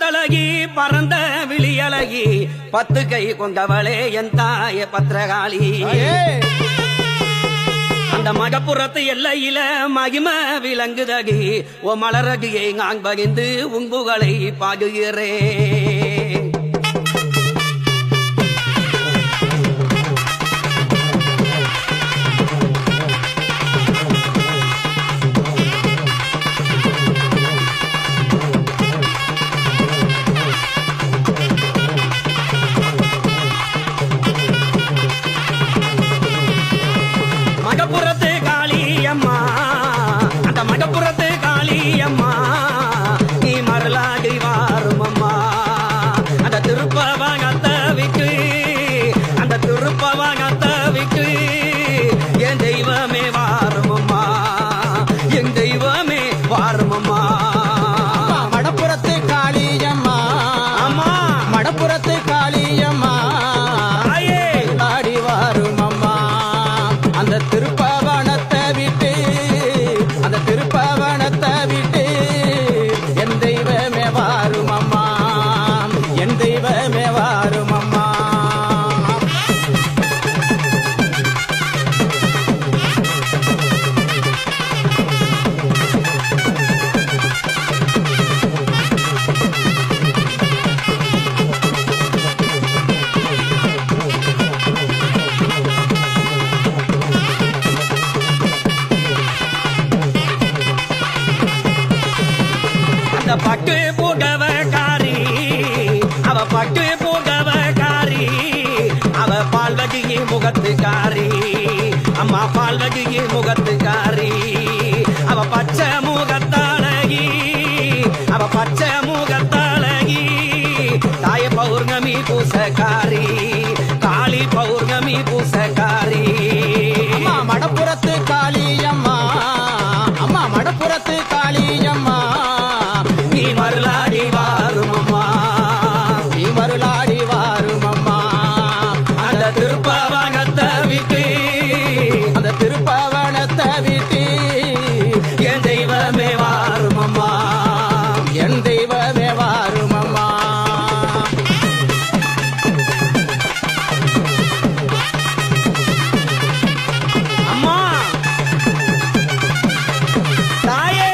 முகத்தழகி பறந்த விழியழகி பத்து கை கொண்டவளே என் தாய பத்திரகாளி அந்த மகப்புறத்து எல்லையில மகிம விளங்குதகி ஓ மலரகியை நான் பகிர்ந்து உங்குகளை பாடுகிறேன் மகப்புறத்து காளியம்மா அந்த மகப்புறத்து காளியம்மா நீ மரளாடி வாரும் அம்மா அந்த திருப்பவங்கத்தை விட்டு அந்த திருப்பவங்கத்தை விட்டு என் தெய்வமே வாரும் அம்மா என் தெய்வமே வாரும் அம்மா மடப்புறத்து காளியம்மா அம்மா மடப்புறத்து காளியம்மா ஆடி வாரும் அம்மா அந்த திருப்பவனத்தை விட்டு அந்த திருப்பவனத்தை விட்டு என் தெய்வமே வாரும் அம்மா என் தெய்வமே வாரும் அம்மா அந்த பட்டு புகவகாரி அவ பட்டு புகவகாரி அவ பால்வகியை முகத்துக்காரி அம்மா பால்வகியை முகத்துக்காரி அவ பச்சை முகத்தழகி அவ பச்சை முகத்தழகி தாய பௌர்ணமி பூசக்காரி காளி பௌர்ணமி பூசக்காரி அம்மா மடப்புறத்து காளியம்மா அம்மா மடப்புறத்து காளியம்மா நீ மருளாடி வாரும் அம்மா நீ மருளாடி வாரும் அம்மா அந்த திருப்பவனத்தை விட்டு அந்த திருப்பவனத்தை விட்டு என் தெய்வமே வாரும் அம்மா என் தெய்வமே வாரும் அம்மா அம்மா தாயே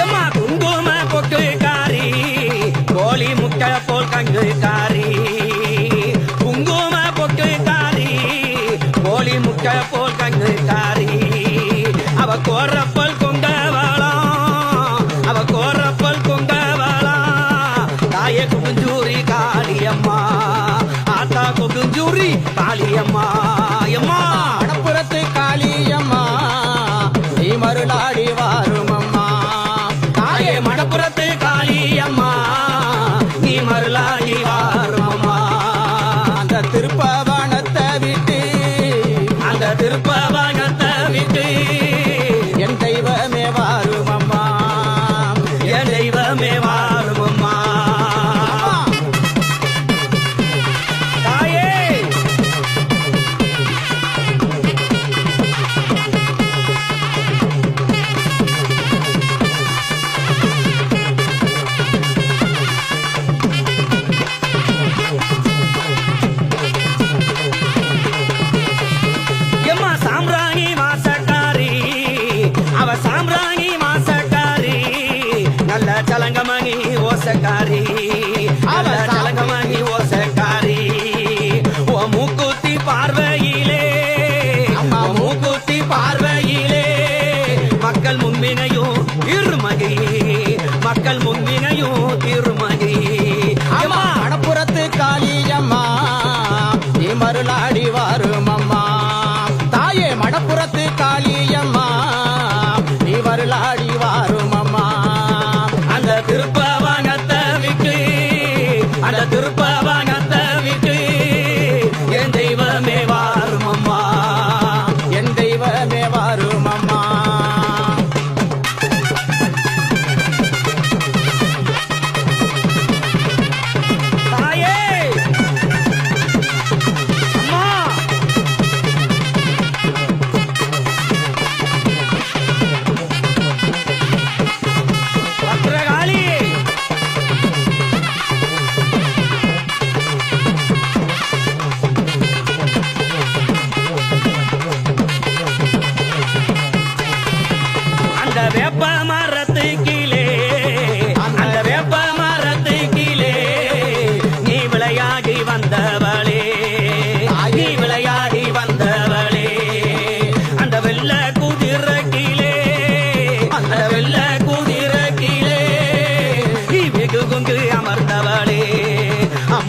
எம்மா குங்கும பொட்டுக்காரி கோழி முட்டை போல் கங்குக்காரி குங்கும பொட்டுக்காரி கோழி முட்டை போல் கங்குக்காரி அவ கோரப்பல் கொண்டவளாம் அவ கோரப்பல் கொண்டவளாம் தாய குகுஞ்சூரி காளியம்மா ஆத்தா குகுஞ்சூரி காளியம்மா எம்மா மடப்புறத்து காளியம்மா நீ மருளாடி வாரும் அம்மா தாயே மடப்புறத்து காளியம்மா நீ மருளாடி வாரும் அம்மா அந்த திருப்பவனத்தை விட்டு அந்த திருப்பவனத்தை விட்டு என் தெய்வமே வாரும் அம்மா என் தெய்வமே வாரும் அம்மா தாயே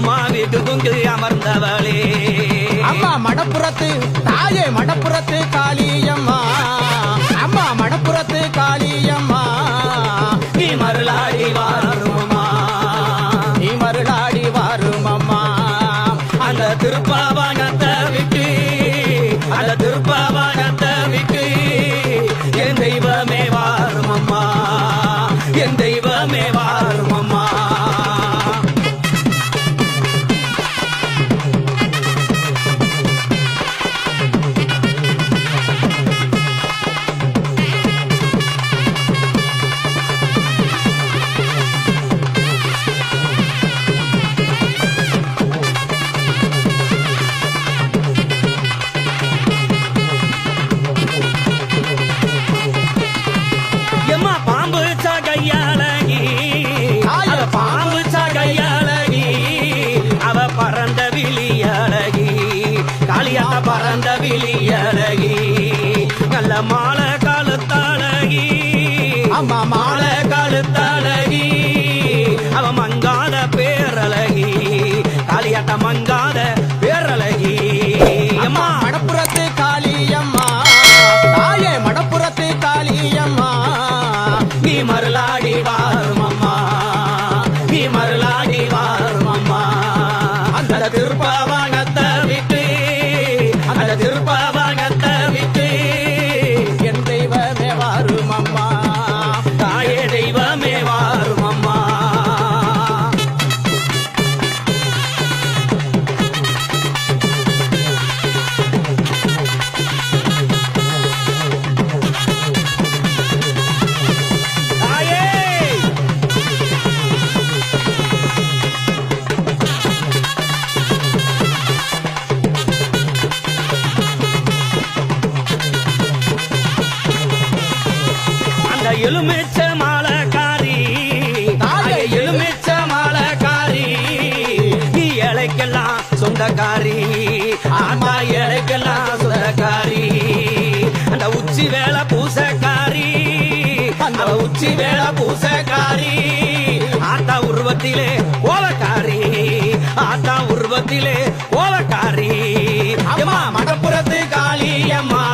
அம்மா வீட்டு குங்கு அமர்ந்தவளே அம்மா மடப்புறத்து தாயே மடப்புறத்து காளியம்மா அம்மா மடப்புறத்து காளியம்மா நீ மருளாடி வாருமம்மா நீ மருளாடி வாரும் அம்மா அந்த திருப்பாவானத்தை விட்டு அந்த திருப்பாவானத்தை விட்டு என் தெய்வமே வாருமம்மா என் தெய்வமே வாருமம்மா எம்மா பாம்பு கையாளகி அவ பாம்பு கையாளகி அவ பறந்த விழியழகி காளியாத்த பறந்த விழியழகி நல்ல மாலை காலுத்தாளகி அம்மா மாலை காலுத்தாளகி அவ மங்காத பேரழகி காளியாத்த மங்காத பேரழகி அம்மா மடப்புறத்து காளியம்மா தாயே மடப்புறத்து காளியம்மா நீ மருளாடி வாருமம்மா நீ மருளாடி வாருமம்மா அந்த திருப்பாவானத்தை விட்டு அந்த திருப்பாவானத்தை விட்டு என் தெய்வமே வாரும் அம்மா தாயே தெய்வமே வாருமம்மா தாயே அந்த எலுமிச்ச மாலக்காரி தாயே, எலுமிச்ச மாலக்காரி நீ இலைக்கெல்லாம் சொந்தக்காரி ஆமா இலைக்கெல்லாம் சொந்தக்காரி அந்த உச்சி வேலை பூசக்காரி அந்த உச்சி வேலை பூசக்காரி ஆத்தா உருவத்திலே கோவக்காரி ஆத்தா உருவத்திலே கோவக்காரி அம்மா மடப்புறத்து காளியம்மா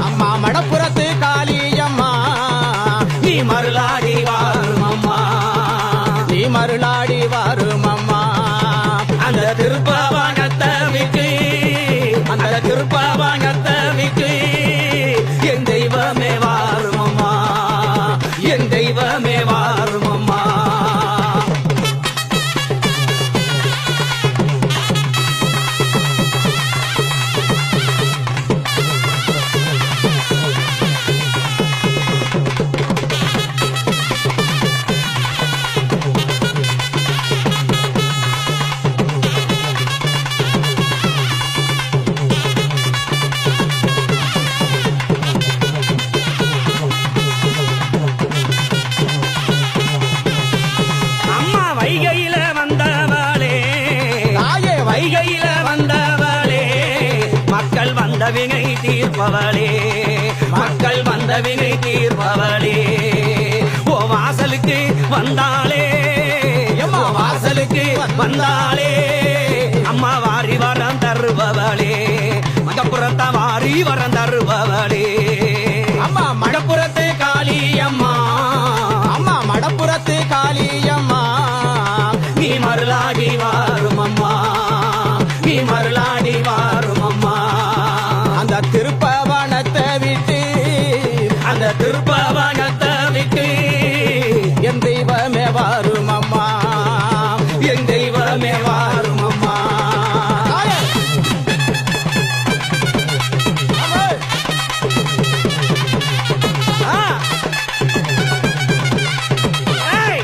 அம்மா மடப்புறத்து காளியம்மா நீ மருளாடி வாருமம்மா நீ மருளாடி வாரும் அம்மா அந்த திருப்பாவானத்தை விட்டு அந்த திருப்பாவானத்தை விட்டு என் தெய்வமே வாருமம்மா என் தெய்வமே வாருமம்மா அம்மா வைகையில வந்தவளே தாயே வைகையில வந்தவளே மக்கள் வந்த வினை தீர்ப்பவளே மக்கள் வந்த வினை தீர்ப்பவளே ஓ வாசலுக்கு வந்தாளே எம்மா வாசலுக்கு வந்தாளே அம்மா வாரி வரம் தருபவளே மகப்புறத்த வாரி வரம் தருபவளே அம்மா மடப்புறத்து காளியம்மா அம்மா மடப்புறத்து காளியம்மா நீ மருளாடி வாருமம்மா நீ மருளாடி வாருமம்மா அந்த திருப்பவனத்தை விட்டு அந்த திருப்பாவானத்தை விட்டு என் தெய்வமே வாரும் அம்மா என் தெய்வமே வாருமம்மா தாயே. அம்மா. ஆ. ஏய்.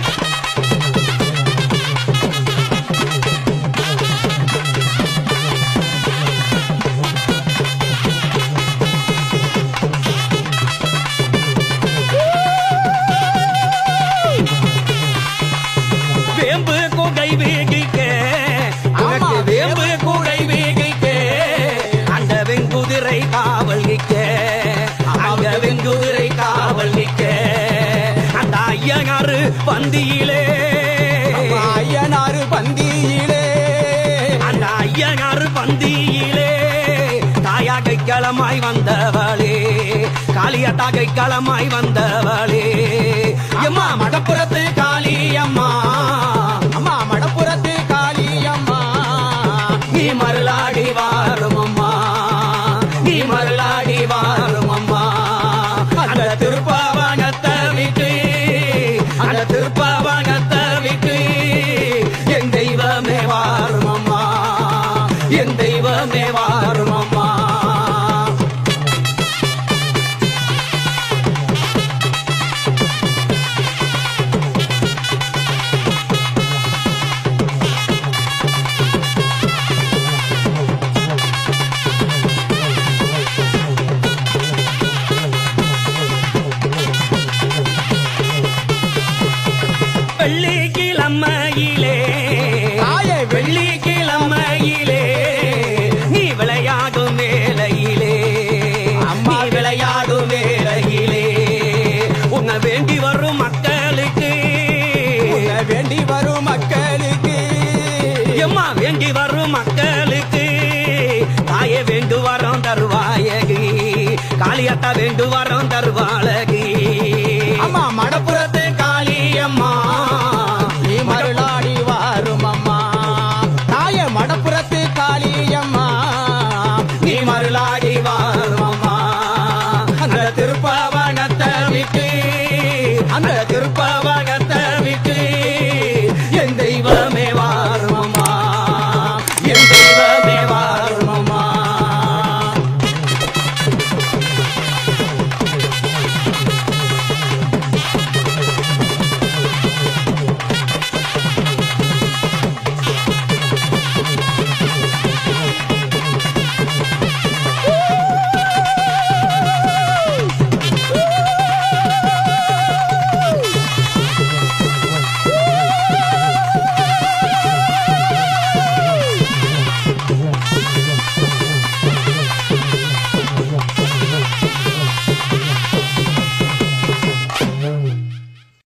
வேம்பு குகை வீகிக்க உனக்கு ஆமா. வேம்பு குகை வீகிக்க அந்த வெங்குதிரை காவல் நிக்க அங்க வெங்குதிரை காவல் நிக்க அந்த ஐயனாரு பந்தியிலே அம்மா ஐயனாரு பந்தியிலே காளியாட்டாகை களமாய் வந்தவளே எம்மா மடப்புறத்து காளி அம்மா அம்மா மடப்புறத்து காளி அம்மா நீ மருளாடி வாரும் அம்மா நீ மருளாடி வாரும் அம்மா அந்த திருப்பாவனத்தை விட்டு அந்த திருப்பாவனத்தை விட்டு என் தெய்வமே வாரும் அம்மா என் தெய்வமே வாரும் அம்மா வெள்ளிக்கிழமையிலே தாயே வெள்ளிக்கிழமையிலே நீ விளையாடும் வேளையிலே அம்மா நீ விளையாடும் வேளையிலே உன்னை வேண்டி வரும் மக்களுக்கு உன்னை வேண்டி வரும் மக்களுக்கு எம்மா வேண்டி வரும் மக்களுக்கு தாயே வேண்டு வரோம் தருவாயகி காளியாட்டா வேண்டு வரோம் தருவாளகி